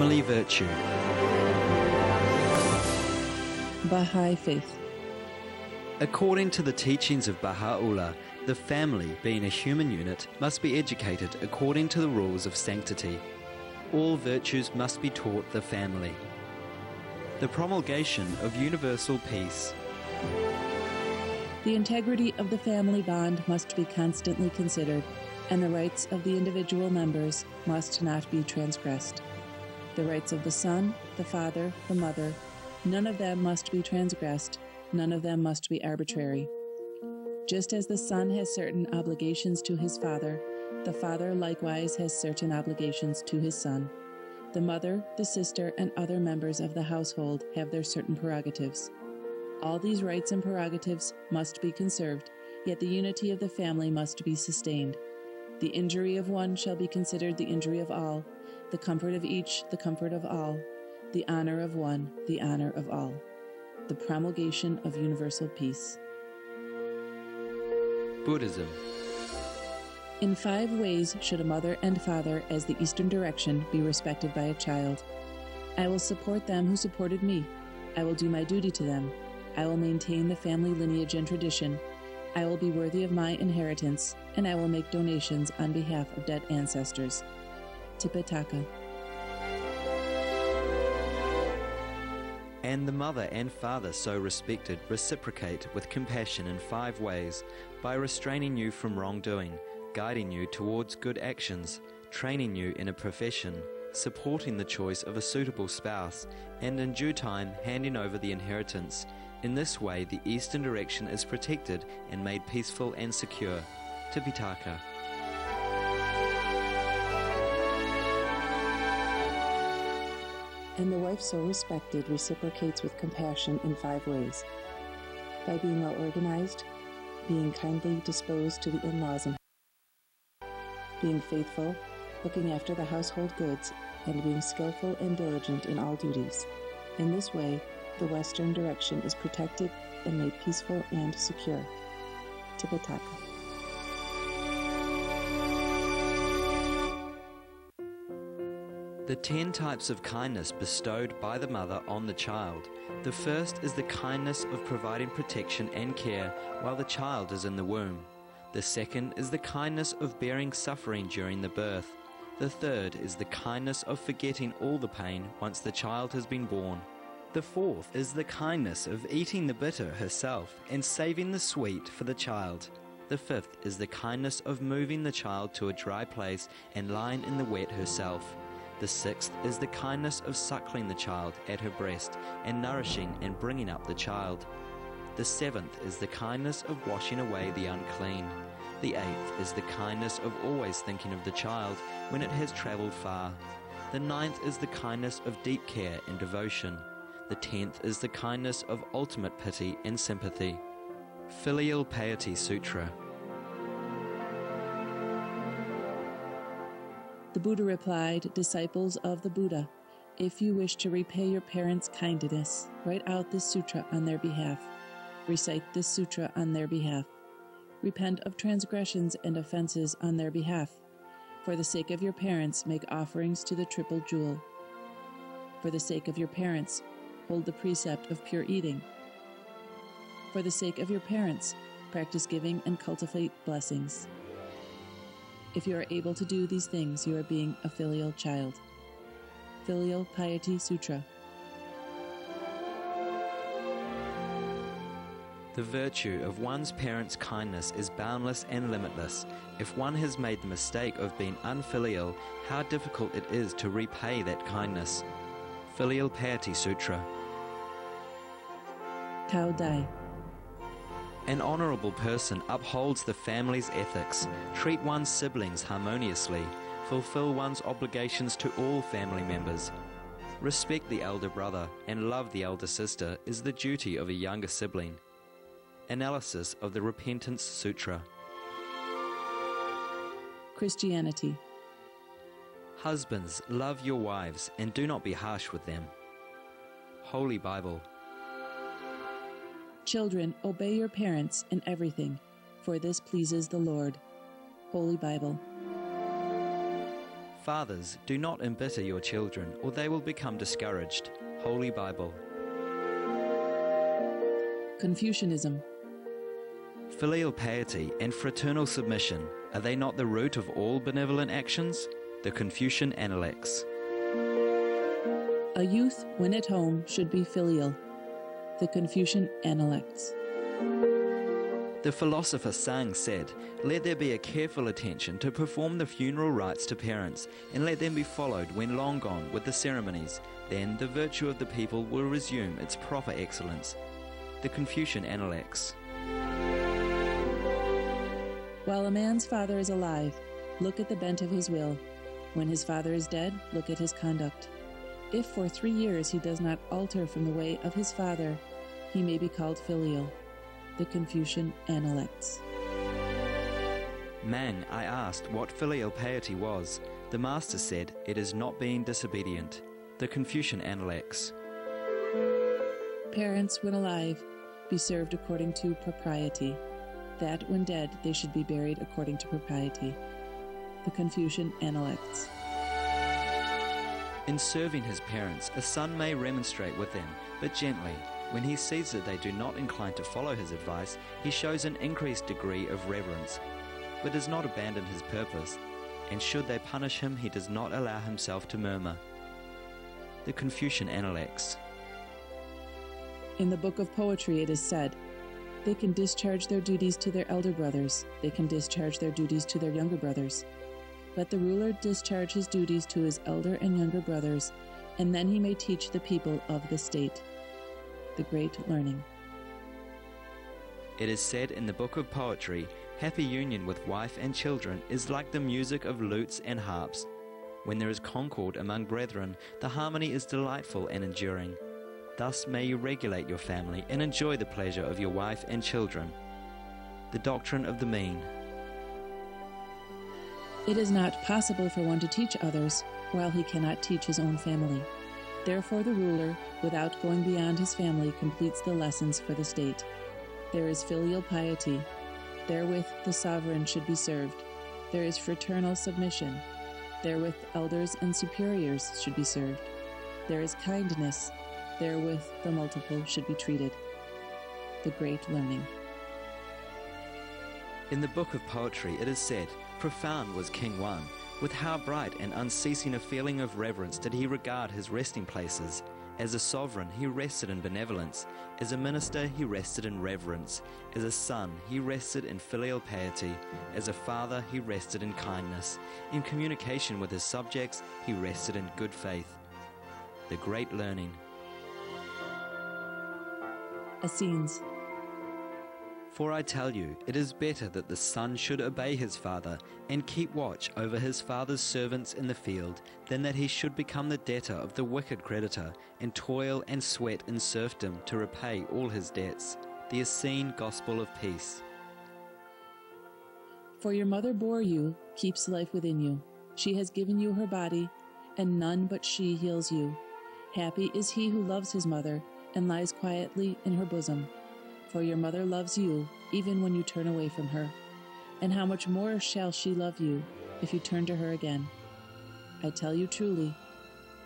Family virtue. Baha'i faith. According to the teachings of Baha'u'llah, the family, being a human unit, must be educated according to the rules of sanctity. All virtues must be taught the family. The promulgation of universal peace. The integrity of the family bond must be constantly considered, and the rights of the individual members must not be transgressed. The rights of the son, the father, the mother, none of them must be transgressed, none of them must be arbitrary. Just as the son has certain obligations to his father, the father likewise has certain obligations to his son. The mother, the sister, and other members of the household have their certain prerogatives. All these rights and prerogatives must be conserved, yet the unity of the family must be sustained. The injury of one shall be considered the injury of all, the comfort of each the comfort of all, the honor of one the honor of all. The promulgation of universal peace. Buddhism. In 5 ways should a mother and father as the Eastern direction be respected by a child. I will support them who supported me. I will do my duty to them. I will maintain the family lineage and tradition. I will be worthy of my inheritance, and I will make donations on behalf of dead ancestors. Tipitaka. And the mother and father so respected reciprocate with compassion in 5 ways, by restraining you from wrongdoing, guiding you towards good actions, training you in a profession, supporting the choice of a suitable spouse, and in due time handing over the inheritance. In this way the Eastern direction is protected and made peaceful and secure. Tipitaka. And the wife so respected reciprocates with compassion in 5 ways. By being well organized, being kindly disposed to the in-laws, and being faithful, looking after the household goods, and being skillful and diligent in all duties. In this way, the Western direction is protected and made peaceful and secure. Tipitaka. The 10 types of kindness bestowed by the mother on the child. The first is the kindness of providing protection and care while the child is in the womb. The second is the kindness of bearing suffering during the birth. The third is the kindness of forgetting all the pain once the child has been born. The fourth is the kindness of eating the bitter herself and saving the sweet for the child. The fifth is the kindness of moving the child to a dry place and lying in the wet herself. The sixth is the kindness of suckling the child at her breast and nourishing and bringing up the child. The seventh is the kindness of washing away the unclean. The eighth is the kindness of always thinking of the child when it has travelled far. The ninth is the kindness of deep care and devotion. The 10th is the kindness of ultimate pity and sympathy. Filial Piety Sutra. The Buddha replied, "Disciples of the Buddha, if you wish to repay your parents' kindness, write out this sutra on their behalf. Recite this sutra on their behalf. Repent of transgressions and offenses on their behalf. For the sake of your parents, make offerings to the triple jewel. For the sake of your parents, hold the precept of pure eating. For the sake of your parents, practice giving and cultivate blessings. If you are able to do these things, you are being a filial child." Filial Piety Sutra. The virtue of one's parents' kindness is boundless and limitless. If one has made the mistake of being unfilial, how difficult it is to repay that kindness. Filial Piety Sutra. Tao Dai. An honourable person upholds the family's ethics, treat one's siblings harmoniously, fulfill one's obligations to all family members. Respect the elder brother and love the elder sister is the duty of a younger sibling. Analysis of the Repentance Sutra. Christianity. Husbands, love your wives and do not be harsh with them. Holy Bible. Children, obey your parents in everything, for this pleases the Lord. Holy Bible. Fathers, do not embitter your children, or they will become discouraged. Holy Bible. Confucianism. Filial piety and fraternal submission, are they not the root of all benevolent actions? The Confucian Analects. A youth, when at home, should be filial. The Confucian Analects. The philosopher Sang said, "Let there be a careful attention to perform the funeral rites to parents, and let them be followed when long gone with the ceremonies. Then the virtue of the people will resume its proper excellence." The Confucian Analects. While a man's father is alive, look at the bent of his will. When his father is dead, look at his conduct. If for 3 years he does not alter from the way of his father, he may be called filial. The Confucian Analects. Mang, I asked what filial piety was. The master said, "It is not being disobedient." The Confucian Analects. Parents, when alive, be served according to propriety, that when dead they should be buried according to propriety. The Confucian Analects. In serving his parents, a son may remonstrate with them, but gently. When he sees that they do not incline to follow his advice, he shows an increased degree of reverence, but does not abandon his purpose, and should they punish him, he does not allow himself to murmur. The Confucian Analects. In the book of poetry it is said, "They can discharge their duties to their elder brothers, they can discharge their duties to their younger brothers. Let the ruler discharge his duties to his elder and younger brothers, and then he may teach the people of the state." The Great Learning. It is said in the book of poetry, "Happy union with wife and children is like the music of lutes and harps. When there is concord among brethren, the harmony is delightful and enduring. Thus may you regulate your family and enjoy the pleasure of your wife and children." The Doctrine of the Mean. It is not possible for one to teach others while he cannot teach his own family. Therefore the ruler, without going beyond his family, completes the lessons for the state. There is filial piety. Therewith the sovereign should be served. There is fraternal submission. Therewith elders and superiors should be served. There is kindness. Therewith the multiple should be treated. The Great Learning. In the book of poetry it is said, "Profound was King One. With how bright and unceasing a feeling of reverence did he regard his resting places. As a sovereign he rested in benevolence. As a minister he rested in reverence. As a son he rested in filial piety. As a father he rested in kindness. In communication with his subjects he rested in good faith." The Great Learning. Essenes. "For I tell you, it is better that the son should obey his father, and keep watch over his father's servants in the field, than that he should become the debtor of the wicked creditor, and toil and sweat in serfdom to repay all his debts." The Essene Gospel of Peace. For your mother bore you, keeps life within you. She has given you her body, and none but she heals you. Happy is he who loves his mother, and lies quietly in her bosom. For your mother loves you, even when you turn away from her. And how much more shall she love you, if you turn to her again? I tell you truly,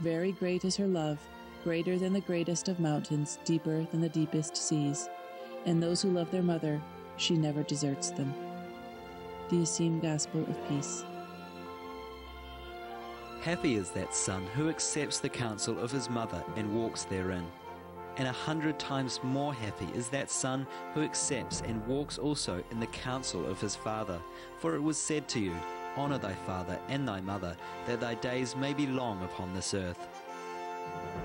very great is her love, greater than the greatest of mountains, deeper than the deepest seas. And those who love their mother, she never deserts them. The Essene Gospel of Peace. Happy is that son who accepts the counsel of his mother and walks therein. And 100 times more happy is that son who accepts and walks also in the counsel of his father. For it was said to you, "Honor thy father and thy mother, that thy days may be long upon this earth."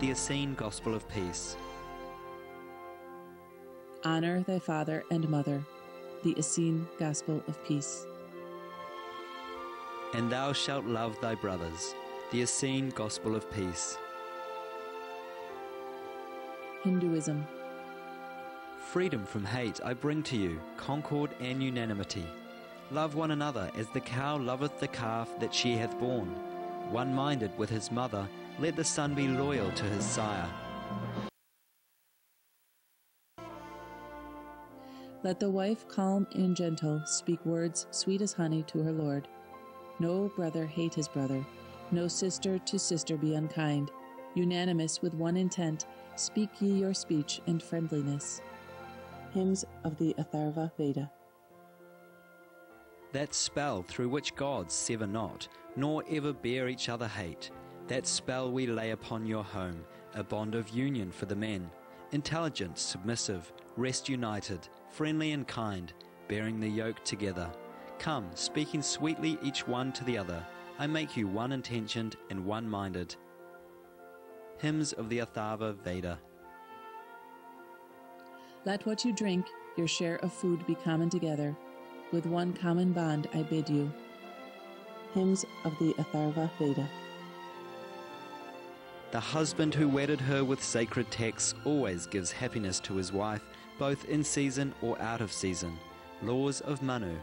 The Essene Gospel of Peace. Honor thy father and mother. The Essene Gospel of Peace. And thou shalt love thy brothers. The Essene Gospel of Peace. Hinduism. Freedom from hate I bring to you, concord and unanimity. Love one another as the cow loveth the calf that she hath borne. One-minded with his mother, let the son be loyal to his sire. Let the wife, calm and gentle, speak words sweet as honey to her lord. No brother hate his brother, No sister to sister be unkind. Unanimous with one intent, speak ye your speech in friendliness. Hymns of the Atharva Veda. That spell through which gods sever not, nor ever bear each other hate, that spell we lay upon your home, a bond of union for the men, intelligent, submissive, rest united, friendly and kind, bearing the yoke together. Come, speaking sweetly each one to the other, I make you one-intentioned and one-minded. Hymns of the Atharva Veda. Let what you drink, your share of food be common together. With one common bond I bid you. Hymns of the Atharva Veda. The husband who wedded her with sacred texts always gives happiness to his wife, both in season or out of season. Laws of Manu.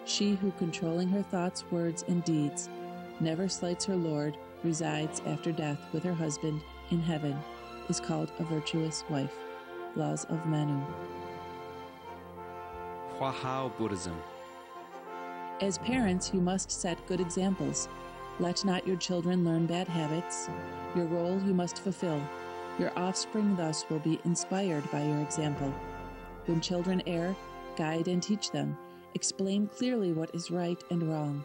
She who, controlling her thoughts, words, and deeds, never slights her lord, resides after death with her husband in heaven, is called a virtuous wife. Laws of Manu. Hwahao Buddhism. As parents, you must set good examples. Let not your children learn bad habits. Your role you must fulfill. Your offspring thus will be inspired by your example. When children err, guide and teach them. Explain clearly what is right and wrong.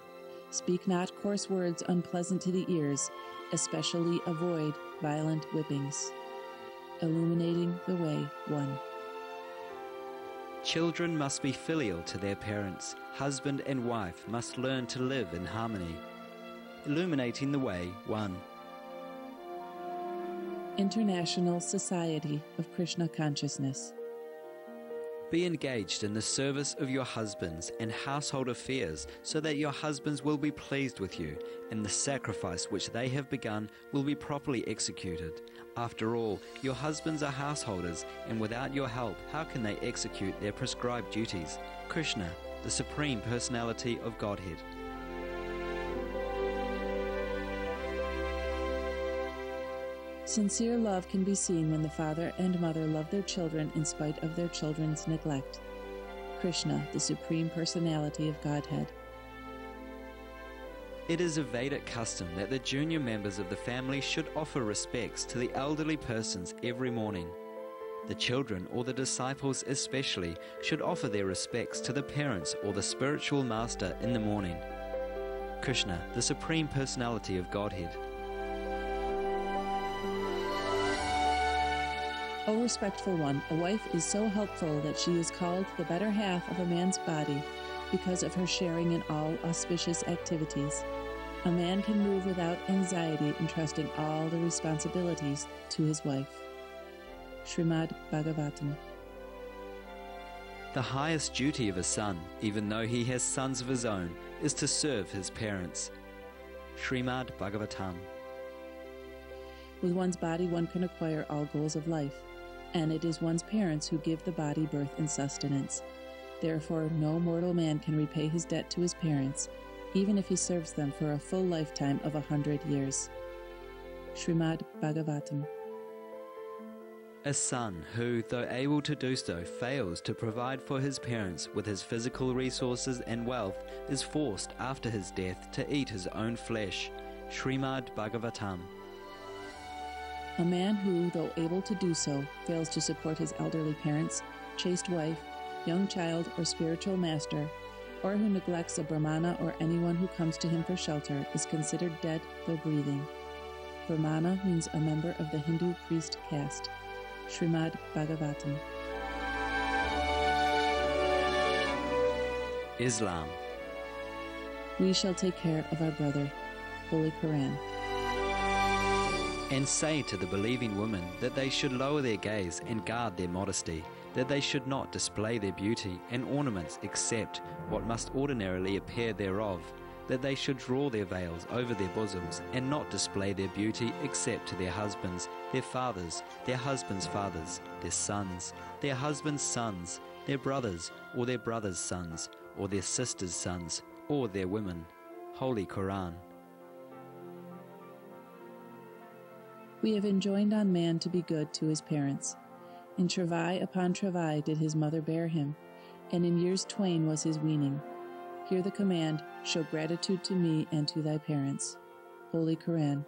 Speak not coarse words unpleasant to the ears, especially avoid violent whippings. Illuminating the Way 1. Children must be filial to their parents. Husband and wife must learn to live in harmony. Illuminating the Way 1. International Society of Krishna Consciousness. Be engaged in the service of your husbands and household affairs so that your husbands will be pleased with you and the sacrifice which they have begun will be properly executed. After all, your husbands are householders, and without your help, how can they execute their prescribed duties? Krishna, the Supreme Personality of Godhead. Sincere love can be seen when the father and mother love their children in spite of their children's neglect. Krishna, the Supreme Personality of Godhead. It is a Vedic custom that the junior members of the family should offer respects to the elderly persons every morning. The children, or the disciples especially, should offer their respects to the parents or the spiritual master in the morning. Krishna, the Supreme Personality of Godhead. O respectful one, a wife is so helpful that she is called the better half of a man's body because of her sharing in all auspicious activities. A man can move without anxiety, entrusting all the responsibilities to his wife. Srimad Bhagavatam. The highest duty of a son, even though he has sons of his own, is to serve his parents. Srimad Bhagavatam. With one's body one can acquire all goals of life, and it is one's parents who give the body birth and sustenance. Therefore, no mortal man can repay his debt to his parents, even if he serves them for a full lifetime of 100 years. Srimad Bhagavatam. A son who, though able to do so, fails to provide for his parents with his physical resources and wealth is forced after his death to eat his own flesh. Srimad Bhagavatam. A man who, though able to do so, fails to support his elderly parents, chaste wife, young child, or spiritual master, or who neglects a Brahmana or anyone who comes to him for shelter, is considered dead though breathing. Brahmana means a member of the Hindu priest caste. Srimad Bhagavatam. Islam. We shall take care of our brother. Holy Quran. And say to the believing women that they should lower their gaze and guard their modesty, that they should not display their beauty and ornaments except what must ordinarily appear thereof, that they should draw their veils over their bosoms and not display their beauty except to their husbands, their fathers, their husbands' fathers, their sons, their husbands' sons, their brothers, or their brothers' sons, or their sisters' sons, or their women. Holy Quran. We have enjoined on man to be good to his parents. In travail upon travail did his mother bear him, and in years twain was his weaning. Hear the command, show gratitude to me and to thy parents. Holy Quran.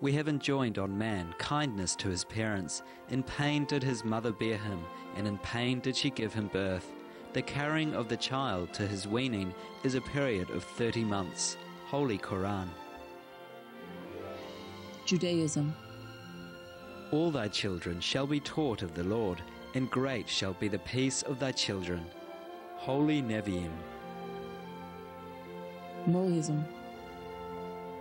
We have enjoined on man kindness to his parents. In pain did his mother bear him, and in pain did she give him birth. The carrying of the child to his weaning is a period of 30 months. Holy Quran. Judaism. All thy children shall be taught of the Lord, and great shall be the peace of thy children. Holy Nevi'im. Mohism.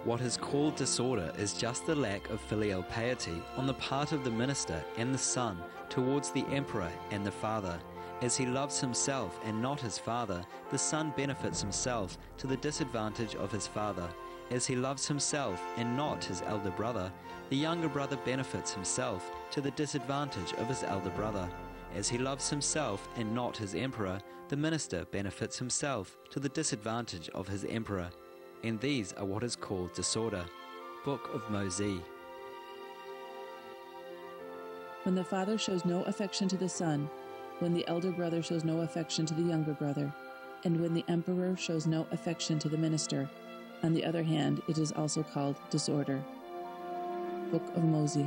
What is called disorder is just the lack of filial piety on the part of the minister and the son towards the emperor and the father. As he loves himself and not his father, the son benefits himself to the disadvantage of his father. As he loves himself and not his elder brother, the younger brother benefits himself to the disadvantage of his elder brother. As he loves himself and not his emperor, the minister benefits himself to the disadvantage of his emperor. And these are what is called disorder. Book of Moses. When the father shows no affection to the son, when the elder brother shows no affection to the younger brother, and when the emperor shows no affection to the minister, on the other hand, it is also called disorder. Book of Moses.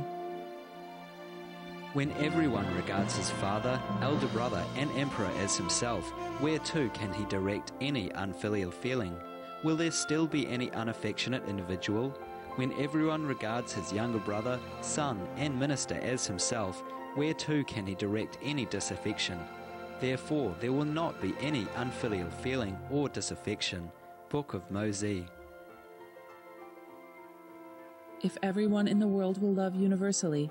When everyone regards his father, elder brother, and emperor as himself, whereto can he direct any unfilial feeling? Will there still be any unaffectionate individual? When everyone regards his younger brother, son, and minister as himself, whereto can he direct any disaffection? Therefore there will not be any unfilial feeling or disaffection. Book of Moses. If everyone in the world will love universally,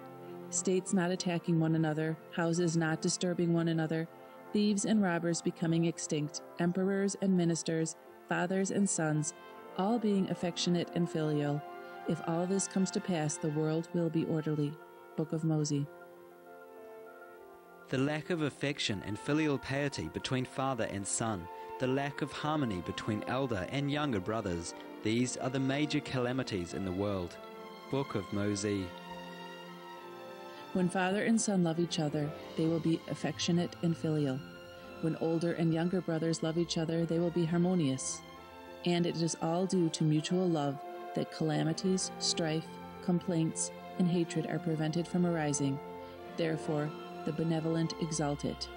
states not attacking one another, houses not disturbing one another, thieves and robbers becoming extinct, emperors and ministers, fathers and sons, all being affectionate and filial, if all this comes to pass, the world will be orderly. Book of Moses. The lack of affection and filial piety between father and son, the lack of harmony between elder and younger brothers, these are the major calamities in the world. Book of Moses. When father and son love each other, they will be affectionate and filial. When older and younger brothers love each other, they will be harmonious. And it is all due to mutual love that calamities, strife, complaints, and hatred are prevented from arising. Therefore, the benevolent exalt it.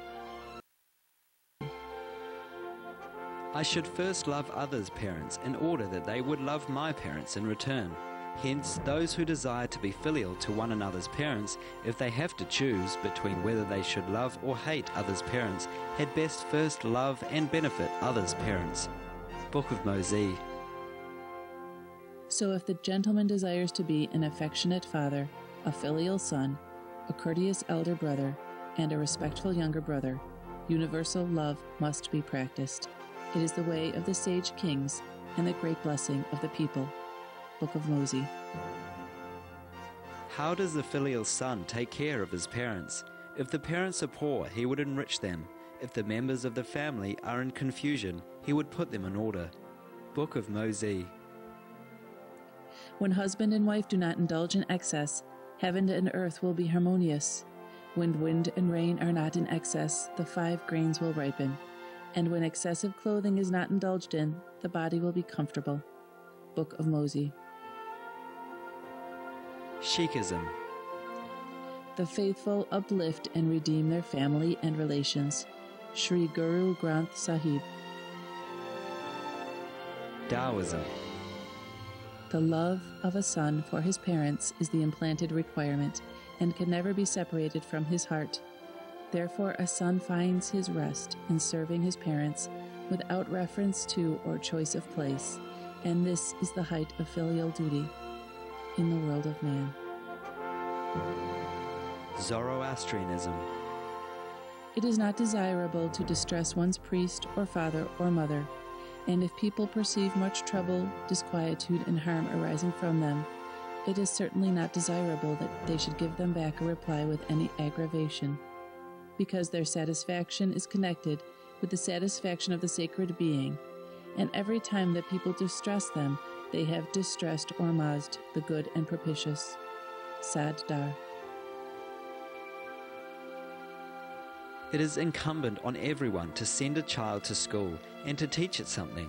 I should first love others' parents in order that they would love my parents in return. Hence, those who desire to be filial to one another's parents, if they have to choose between whether they should love or hate others' parents, had best first love and benefit others' parents. Book of Moses. So if the gentleman desires to be an affectionate father, a filial son, a courteous elder brother, and a respectful younger brother, universal love must be practiced. It is the way of the sage kings and the great blessing of the people. Book of Moses. How does the filial son take care of his parents? If the parents are poor, he would enrich them. If the members of the family are in confusion, he would put them in order. Book of Moses. When husband and wife do not indulge in excess, heaven and earth will be harmonious. When wind and rain are not in excess, the 5 grains will ripen. And when excessive clothing is not indulged in, the body will be comfortable. Book of Moses. Sikhism. The faithful uplift and redeem their family and relations. Sri Guru Granth Sahib. Taoism. The love of a son for his parents is the implanted requirement and can never be separated from his heart. Therefore, a son finds his rest in serving his parents without reference to or choice of place, and this is the height of filial duty in the world of man. Zoroastrianism. It is not desirable to distress one's priest or father or mother, and if people perceive much trouble, disquietude, and harm arising from them, it is certainly not desirable that they should give them back a reply with any aggravation, because their satisfaction is connected with the satisfaction of the sacred being, and every time that people distress them, they have distressed Ormazd, the good and propitious. Sad Dar. It is incumbent on everyone to send a child to school and to teach it something,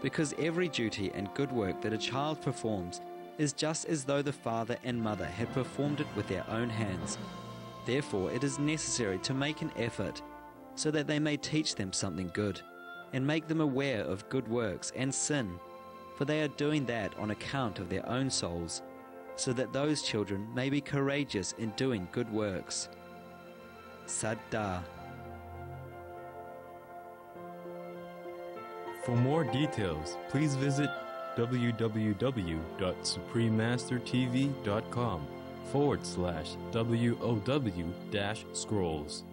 because every duty and good work that a child performs is just as though the father and mother had performed it with their own hands. Therefore, it is necessary to make an effort so that they may teach them something good, and make them aware of good works and sin, for they are doing that on account of their own souls, so that those children may be courageous in doing good works. Saddha. For more details, please visit www.suprememastertv.com/WOW-scrolls.